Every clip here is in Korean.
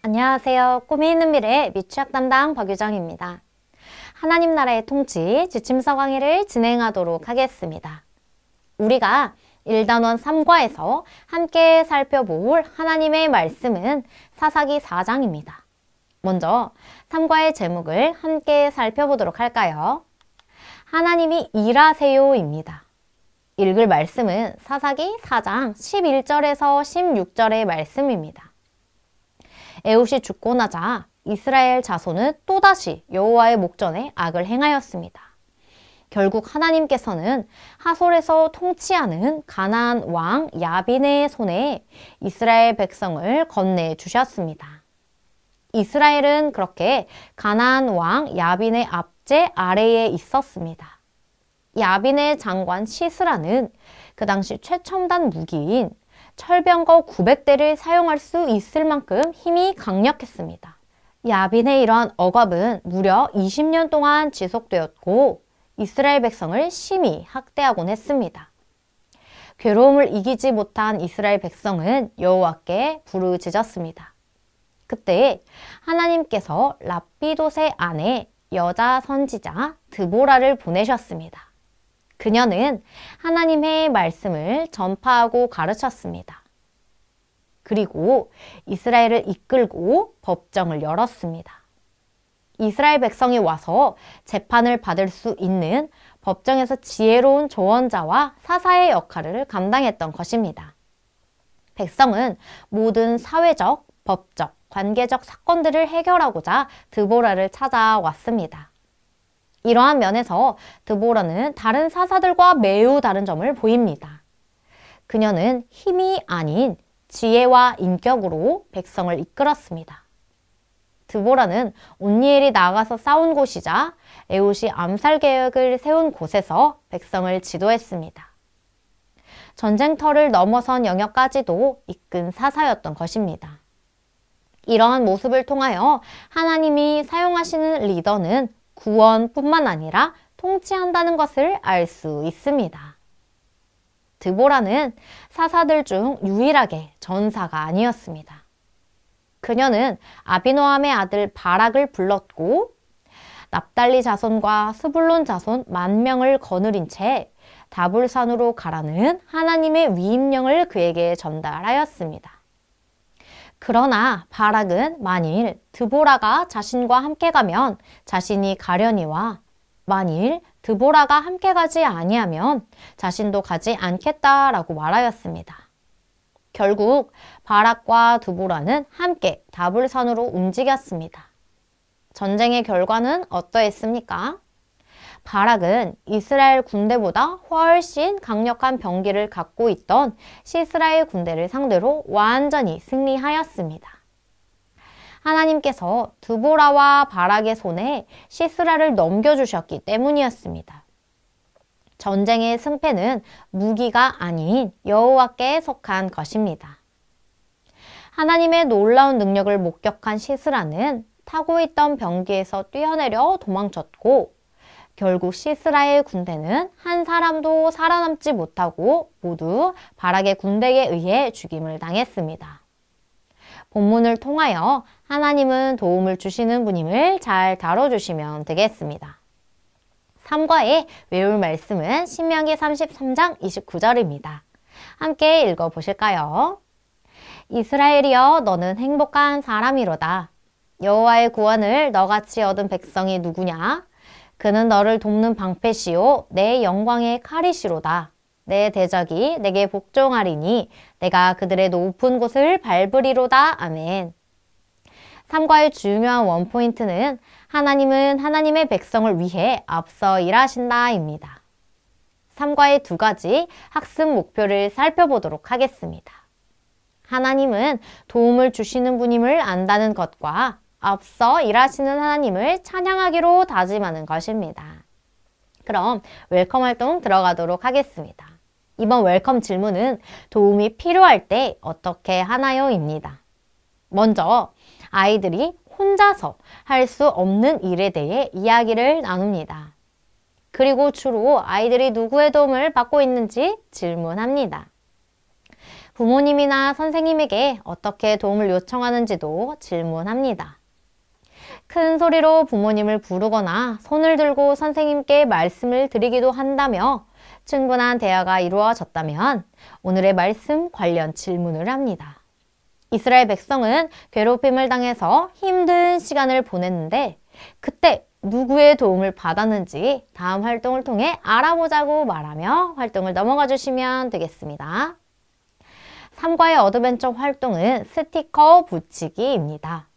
안녕하세요. 꿈이 있는 미래 미취학 담당 박유정입니다. 하나님 나라의 통치 지침서 강의를 진행하도록 하겠습니다. 우리가 1단원 3과에서 함께 살펴볼 하나님의 말씀은 사사기 4장입니다. 먼저 3과의 제목을 함께 살펴보도록 할까요? 하나님이 일하세요입니다. 읽을 말씀은 사사기 4장 11절에서 16절의 말씀입니다. 에훗이 죽고 나자 이스라엘 자손은 또다시 여호와의 목전에 악을 행하였습니다. 결국 하나님께서는 하솔에서 통치하는 가나안 왕 야빈의 손에 이스라엘 백성을 건네주셨습니다. 이스라엘은 그렇게 가나안 왕 야빈의 압제 아래에 있었습니다. 야빈의 장관 시스라는 그 당시 최첨단 무기인 철병거 900대를 사용할 수 있을 만큼 힘이 강력했습니다. 야빈의 이러한 억압은 무려 20년 동안 지속되었고 이스라엘 백성을 심히 학대하곤 했습니다. 괴로움을 이기지 못한 이스라엘 백성은 여호와께 부르짖었습니다. 그때 하나님께서 랍비돗의 아내 여자 선지자 드보라를 보내셨습니다. 그녀는 하나님의 말씀을 전파하고 가르쳤습니다. 그리고 이스라엘을 이끌고 법정을 열었습니다. 이스라엘 백성이 와서 재판을 받을 수 있는 법정에서 지혜로운 조언자와 사사의 역할을 감당했던 것입니다. 백성은 모든 사회적, 법적, 관계적 사건들을 해결하고자 드보라를 찾아왔습니다. 이러한 면에서 드보라는 다른 사사들과 매우 다른 점을 보입니다. 그녀는 힘이 아닌 지혜와 인격으로 백성을 이끌었습니다. 드보라는 온니엘이 나가서 싸운 곳이자 에훗이 암살 계획을 세운 곳에서 백성을 지도했습니다. 전쟁터를 넘어선 영역까지도 이끈 사사였던 것입니다. 이러한 모습을 통하여 하나님이 사용하시는 리더는 구원뿐만 아니라 통치한다는 것을 알 수 있습니다. 드보라는 사사들 중 유일하게 전사가 아니었습니다. 그녀는 아비노함의 아들 바락을 불렀고 납달리 자손과 스불론 자손 10,000명을 거느린 채 다불산으로 가라는 하나님의 위임령을 그에게 전달하였습니다. 그러나 바락은 만일 드보라가 자신과 함께 가면 자신이 가려니와 만일 드보라가 함께 가지 아니하면 자신도 가지 않겠다라고 말하였습니다. 결국 바락과 드보라는 함께 다불산으로 움직였습니다. 전쟁의 결과는 어떠했습니까? 바락은 이스라엘 군대보다 훨씬 강력한 병기를 갖고 있던 시스라의 군대를 상대로 완전히 승리하였습니다. 하나님께서 드보라와 바락의 손에 시스라를 넘겨주셨기 때문이었습니다. 전쟁의 승패는 무기가 아닌 여호와께 속한 것입니다. 하나님의 놀라운 능력을 목격한 시스라는 타고 있던 병기에서 뛰어내려 도망쳤고 결국 시스라의 군대는 한 사람도 살아남지 못하고 모두 바락의 군대에 의해 죽임을 당했습니다. 본문을 통하여 하나님은 도움을 주시는 분임을 잘 다뤄주시면 되겠습니다. 3과의 외울 말씀은 신명기 33장 29절입니다. 함께 읽어보실까요? 이스라엘이여 너는 행복한 사람이로다. 여호와의 구원을 너같이 얻은 백성이 누구냐? 그는 너를 돕는 방패시요 내 영광의 칼이시로다. 내 대적이 내게 복종하리니 내가 그들의 높은 곳을 밟으리로다. 아멘. 3과의 중요한 원포인트는 하나님은 하나님의 백성을 위해 앞서 일하신다 입니다. 3과의 두 가지 학습 목표를 살펴보도록 하겠습니다. 하나님은 도움을 주시는 분임을 안다는 것과 앞서 일하시는 하나님을 찬양하기로 다짐하는 것입니다. 그럼 웰컴 활동 들어가도록 하겠습니다. 이번 웰컴 질문은 도움이 필요할 때 어떻게 하나요? 입니다. 먼저 아이들이 혼자서 할 수 없는 일에 대해 이야기를 나눕니다. 그리고 주로 아이들이 누구의 도움을 받고 있는지 질문합니다. 부모님이나 선생님에게 어떻게 도움을 요청하는지도 질문합니다. 큰 소리로 부모님을 부르거나 손을 들고 선생님께 말씀을 드리기도 한다며 충분한 대화가 이루어졌다면 오늘의 말씀 관련 질문을 합니다. 이스라엘 백성은 괴롭힘을 당해서 힘든 시간을 보냈는데 그때 누구의 도움을 받았는지 다음 활동을 통해 알아보자고 말하며 활동을 넘어가 주시면 되겠습니다. 3과의 어드벤처 활동은 스티커 붙이기입니다.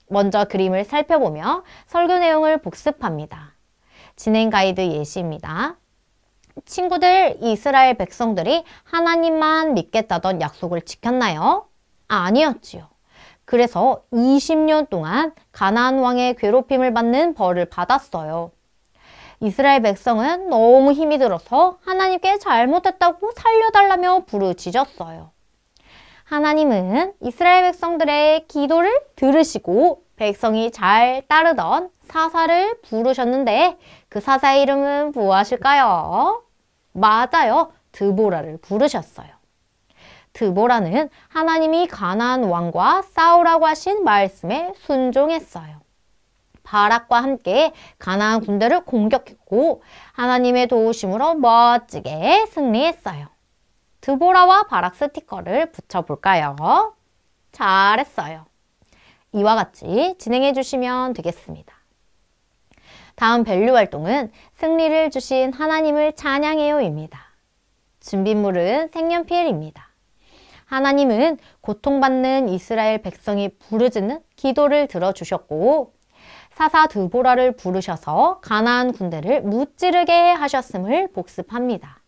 먼저 그림을 살펴보며 설교 내용을 복습합니다. 진행 가이드 예시입니다. 친구들, 이스라엘 백성들이 하나님만 믿겠다던 약속을 지켰나요? 아니었지요. 그래서 20년 동안 가나안 왕의 괴롭힘을 받는 벌을 받았어요. 이스라엘 백성은 너무 힘이 들어서 하나님께 잘못했다고 살려달라며 부르짖었어요. 하나님은 이스라엘 백성들의 기도를 들으시고 백성이 잘 따르던 사사를 부르셨는데 그 사사의 이름은 무엇일까요? 맞아요. 드보라를 부르셨어요. 드보라는 하나님이 가나안 왕과 싸우라고 하신 말씀에 순종했어요. 바락과 함께 가나안 군대를 공격했고 하나님의 도우심으로 멋지게 승리했어요. 드보라와 바락 스티커를 붙여볼까요? 잘했어요. 이와 같이 진행해 주시면 되겠습니다. 다음 밸류 활동은 승리를 주신 하나님을 찬양해요입니다. 준비물은 색연필입니다. 하나님은 고통받는 이스라엘 백성이 부르짖는 기도를 들어주셨고 사사 드보라를 부르셔서 가나안 군대를 무찌르게 하셨음을 복습합니다.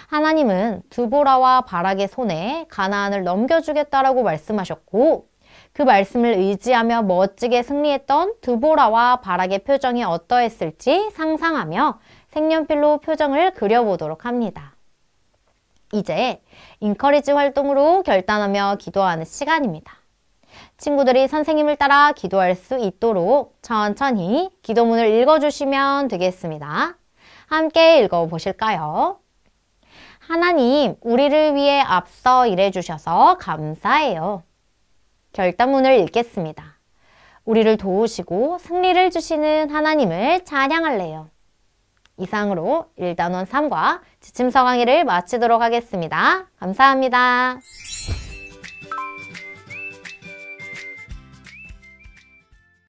하나님은 드보라와 바락의 손에 가나안을 넘겨주겠다라고 말씀하셨고 그 말씀을 의지하며 멋지게 승리했던 드보라와 바락의 표정이 어떠했을지 상상하며 색연필로 표정을 그려보도록 합니다. 이제 인커리지 활동으로 결단하며 기도하는 시간입니다. 친구들이 선생님을 따라 기도할 수 있도록 천천히 기도문을 읽어주시면 되겠습니다. 함께 읽어보실까요? 하나님, 우리를 위해 앞서 일해주셔서 감사해요. 결단문을 읽겠습니다. 우리를 도우시고 승리를 주시는 하나님을 찬양할래요. 이상으로 1단원 3과 지침서 강의를 마치도록 하겠습니다. 감사합니다.